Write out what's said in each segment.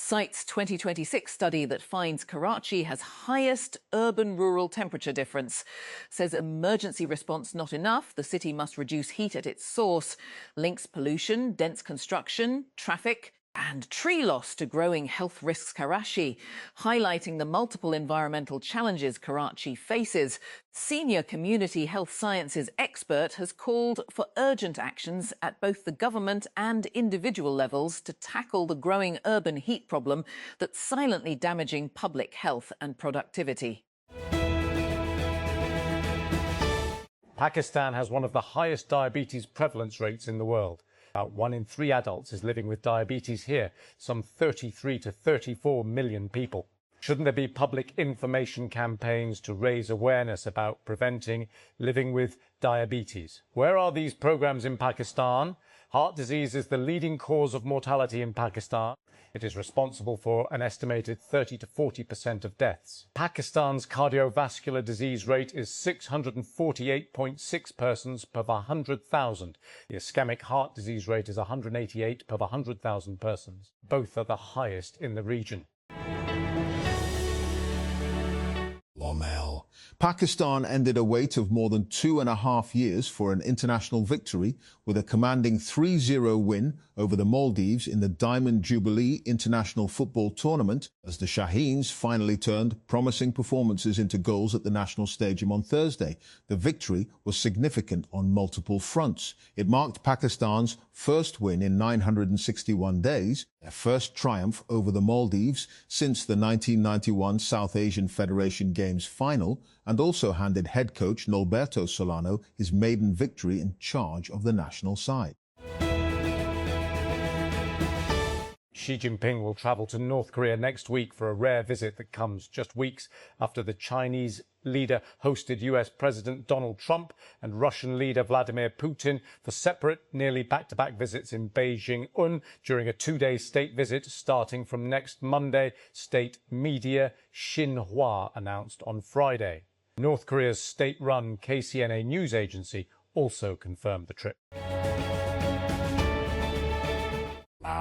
cites 2026 study that finds Karachi has highest urban-rural temperature difference. Says emergency response not enough. The city must reduce heat at its source. Links pollution, dense construction, traffic and tree loss to growing health risks Karachi, highlighting the multiple environmental challenges Karachi faces. Senior community health sciences expert has called for urgent actions at both the government and individual levels to tackle the growing urban heat problem that's silently damaging public health and productivity. Pakistan has one of the highest diabetes prevalence rates in the world. About 1 in 3 adults is living with diabetes here, some 33 to 34 million people. Shouldn't there be public information campaigns to raise awareness about preventing living with diabetes? Where are these programs in Pakistan? Heart disease is the leading cause of mortality in Pakistan. It is responsible for an estimated 30 to 40% of deaths. Pakistan's cardiovascular disease rate is 648.6 persons per 100,000. The ischemic heart disease rate is 188 per 100,000 persons. Both are the highest in the region. Pakistan ended a wait of more than 2.5 years for an international victory with a commanding 3-0 win over the Maldives in the Diamond Jubilee International Football Tournament as the Shaheens finally turned promising performances into goals at the National Stadium on Thursday. The victory was significant on multiple fronts. It marked Pakistan's first win in 961 days, their first triumph over the Maldives since the 1991 South Asian Federation Games final, and also handed head coach Norberto Solano his maiden victory in charge of the national side. Xi Jinping will travel to North Korea next week for a rare visit that comes just weeks after the Chinese leader hosted US President Donald Trump and Russian leader Vladimir Putin for separate, nearly back-to-back visits in Beijing during a 2-day state visit starting from next Monday, state media Xinhua announced on Friday. North Korea's state-run KCNA news agency also confirmed the trip.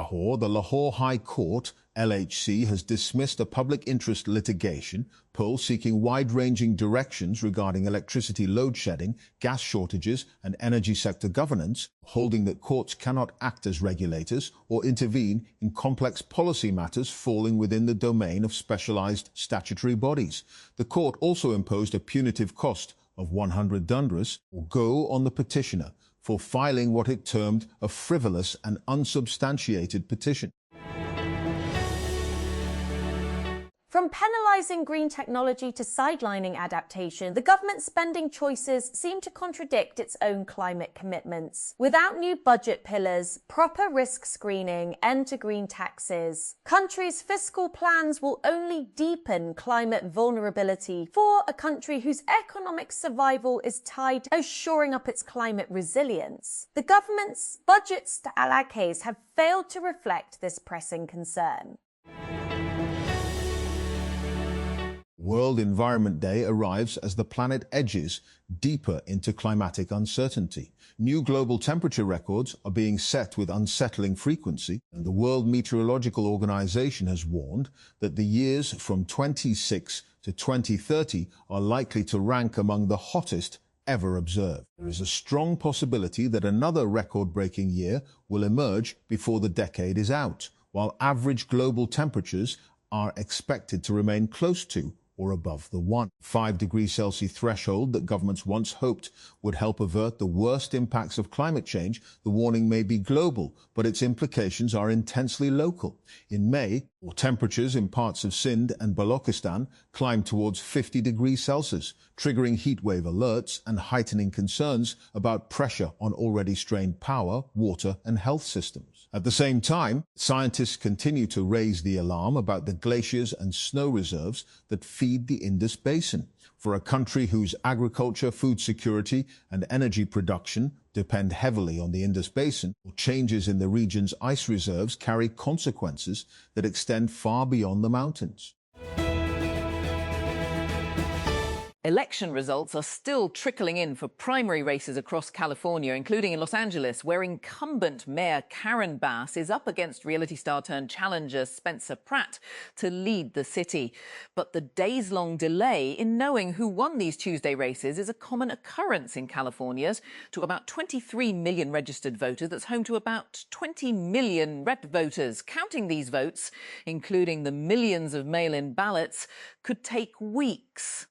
Lahore, the Lahore High Court, LHC, has dismissed a public interest litigation poll seeking wide-ranging directions regarding electricity load shedding, gas shortages and energy sector governance, holding that courts cannot act as regulators or intervene in complex policy matters falling within the domain of specialized statutory bodies. The court also imposed a punitive cost of 100 dundras, or go, on the petitioner for filing what it termed a frivolous and unsubstantiated petition. From penalising green technology to sidelining adaptation, the government's spending choices seem to contradict its own climate commitments. Without new budget pillars, proper risk screening, end to green taxes, countries' fiscal plans will only deepen climate vulnerability for a country whose economic survival is tied to shoring up its climate resilience. The government's budget's alaques have failed to reflect this pressing concern. World Environment Day arrives as the planet edges deeper into climatic uncertainty. New global temperature records are being set with unsettling frequency, and the World Meteorological Organization has warned that the years from 26 to 2030 are likely to rank among the hottest ever observed. There is a strong possibility that another record-breaking year will emerge before the decade is out, while average global temperatures are expected to remain close to or above the 1.5 degrees Celsius threshold that governments once hoped would help avert the worst impacts of climate change. The warning may be global, but its implications are intensely local. In May, temperatures in parts of Sindh and Balochistan climbed towards 50 degrees Celsius, triggering heatwave alerts and heightening concerns about pressure on already strained power, water and health systems. At the same time, scientists continue to raise the alarm about the glaciers and snow reserves that feed the Indus Basin. For a country whose agriculture, food security and energy production depend heavily on the Indus Basin, changes in the region's ice reserves carry consequences that extend far beyond the mountains. Election results are still trickling in for primary races across California, including in Los Angeles, where incumbent Mayor Karen Bass is up against reality star turned challenger Spencer Pratt to lead the city. But the days-long delay in knowing who won these Tuesday races is a common occurrence in California's to about 23 million registered voters. That's home to about 20 million red voters. Counting these votes, including the millions of mail-in ballots, could take weeks.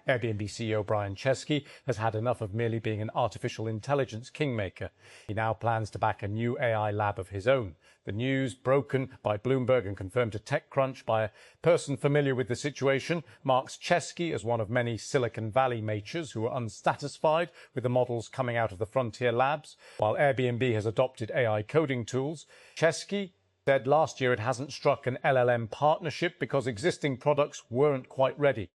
Airbnb CEO Brian Chesky has had enough of merely being an artificial intelligence kingmaker. He now plans to back a new AI lab of his own. The news, broken by Bloomberg and confirmed to TechCrunch by a person familiar with the situation, marks Chesky as one of many Silicon Valley makers who are unsatisfied with the models coming out of the frontier labs. While Airbnb has adopted AI coding tools, Chesky said last year it hasn't struck an LLM partnership because existing products weren't quite ready.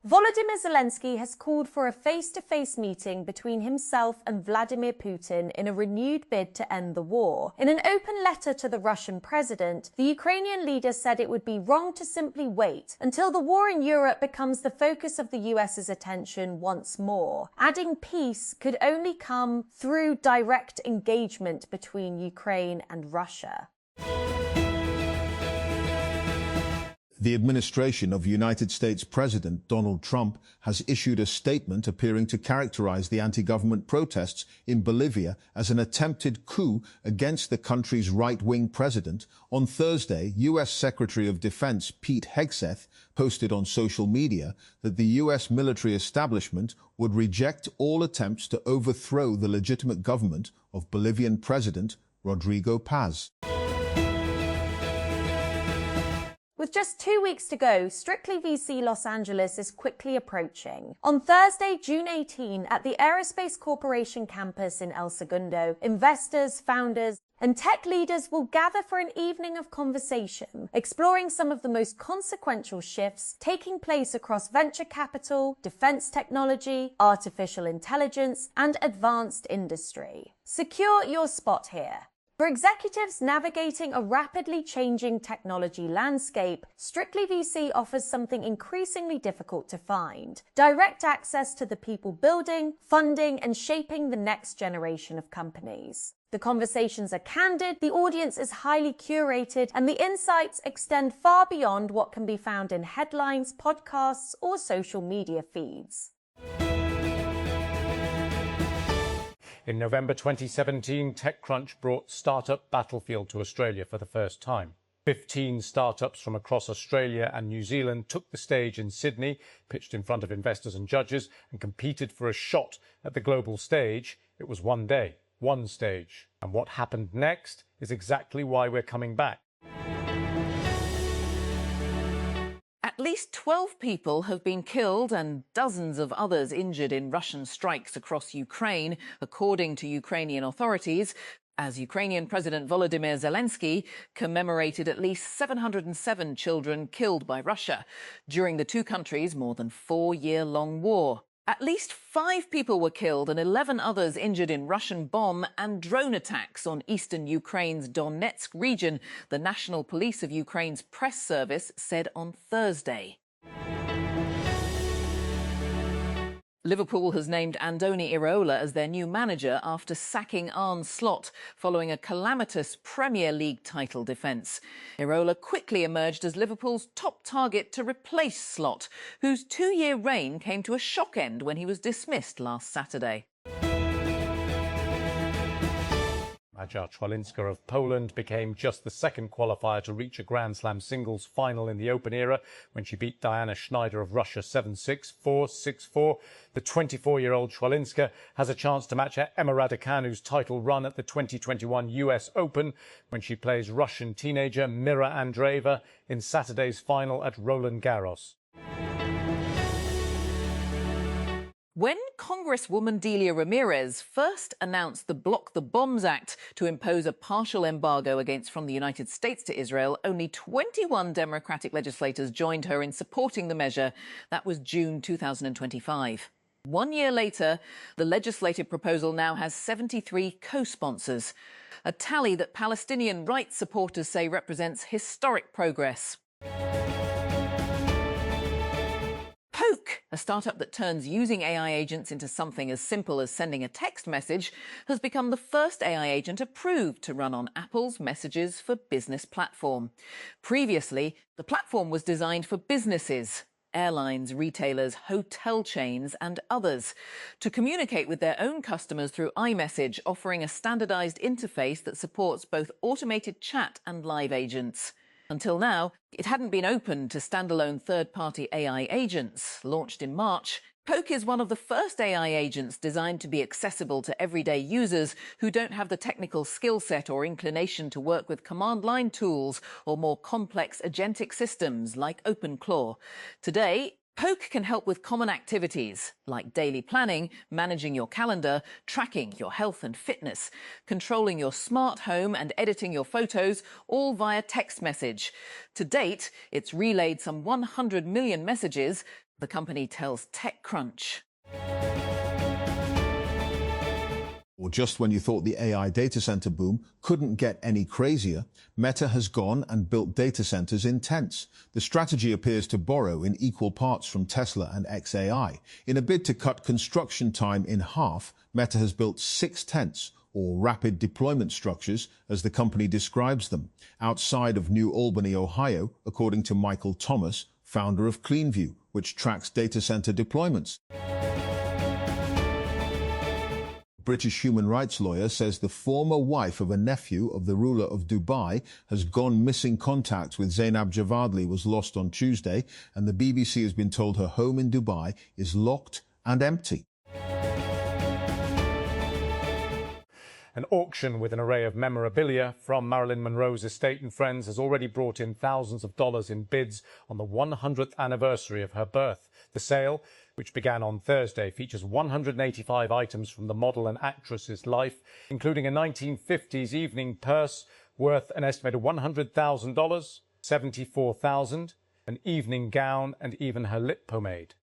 Volodymyr Zelensky has called for a face-to-face meeting between himself and Vladimir Putin in a renewed bid to end the war. In an open letter to the Russian president, the Ukrainian leader said it would be wrong to simply wait until the war in Europe becomes the focus of the US's attention once more, adding peace could only come through direct engagement between Ukraine and Russia. The administration of United States President Donald Trump has issued a statement appearing to characterize the anti-government protests in Bolivia as an attempted coup against the country's right-wing president. On Thursday, U.S. Secretary of Defense Pete Hegseth posted on social media that the U.S. military establishment would reject all attempts to overthrow the legitimate government of Bolivian President Rodrigo Paz. With just 2 weeks to go, Strictly VC Los Angeles is quickly approaching. On Thursday, June 18, at the Aerospace Corporation campus in El Segundo, investors, founders, and tech leaders will gather for an evening of conversation, exploring some of the most consequential shifts taking place across venture capital, defense technology, artificial intelligence, and advanced industry. Secure your spot here. For executives navigating a rapidly changing technology landscape, Strictly VC offers something increasingly difficult to find: direct access to the people building, funding, and shaping the next generation of companies. The conversations are candid, the audience is highly curated, and the insights extend far beyond what can be found in headlines, podcasts, or social media feeds. In November 2017, TechCrunch brought Startup Battlefield to Australia for the first time. 15 startups from across Australia and New Zealand took the stage in Sydney, pitched in front of investors and judges, and competed for a shot at the global stage. It was one day, one stage. And what happened next is exactly why we're coming back. At least 12 people have been killed and dozens of others injured in Russian strikes across Ukraine, according to Ukrainian authorities, as Ukrainian President Volodymyr Zelensky commemorated at least 707 children killed by Russia during the two countries' more than 4-year-long war. At least 5 people were killed and 11 others injured in Russian bomb and drone attacks on eastern Ukraine's Donetsk region, the National Police of Ukraine's press service said on Thursday. Liverpool has named Andoni Iraola as their new manager after sacking Arne Slot following a calamitous Premier League title defence. Iraola quickly emerged as Liverpool's top target to replace Slot, whose 2-year reign came to a shock end when he was dismissed last Saturday. Maja Czwalinska of Poland became just the second qualifier to reach a Grand Slam singles final in the Open era when she beat Diana Schneider of Russia 7-6, 4-6-4. The 24-year-old Czwalinska has a chance to match Emma Raducanu's title run at the 2021 US Open when she plays Russian teenager Mira Andreeva in Saturday's final at Roland Garros. When Congresswoman Delia Ramirez first announced the Block the Bombs Act to impose a partial embargo from the United States to Israel, only 21 Democratic legislators joined her in supporting the measure. That was June 2025. 1 year later, the legislative proposal now has 73 co-sponsors, a tally that Palestinian rights supporters say represents historic progress. Poke, a startup that turns using AI agents into something as simple as sending a text message, has become the first AI agent approved to run on Apple's Messages for Business platform. Previously, the platform was designed for businesses, airlines, retailers, hotel chains and others, to communicate with their own customers through iMessage, offering a standardized interface that supports both automated chat and live agents. Until now, it hadn't been open to standalone third-party AI agents. Launched in March, Poke is one of the first AI agents designed to be accessible to everyday users who don't have the technical skill set or inclination to work with command line tools or more complex agentic systems like OpenClaw. Today, Poke can help with common activities like daily planning, managing your calendar, tracking your health and fitness, controlling your smart home and editing your photos, all via text message. To date, it's relayed some 100 million messages, the company tells TechCrunch. Or just when you thought the AI data center boom couldn't get any crazier, Meta has gone and built data centers in tents. The strategy appears to borrow in equal parts from Tesla and xAI. In a bid to cut construction time in half, Meta has built 6 tents, or rapid deployment structures, as the company describes them, outside of New Albany, Ohio, according to Michael Thomas, founder of CleanView, which tracks data center deployments. British human rights lawyer says the former wife of a nephew of the ruler of Dubai has gone missing. Contact with Zainab Javadli was lost on Tuesday, and the BBC has been told her home in Dubai is locked and empty. An auction with an array of memorabilia from Marilyn Monroe's estate and friends has already brought in thousands of dollars in bids on the 100th anniversary of her birth. The sale, which began on Thursday, features 185 items from the model and actress's life, including a 1950s evening purse worth an estimated $100,000, $74,000, an evening gown and even her lip pomade.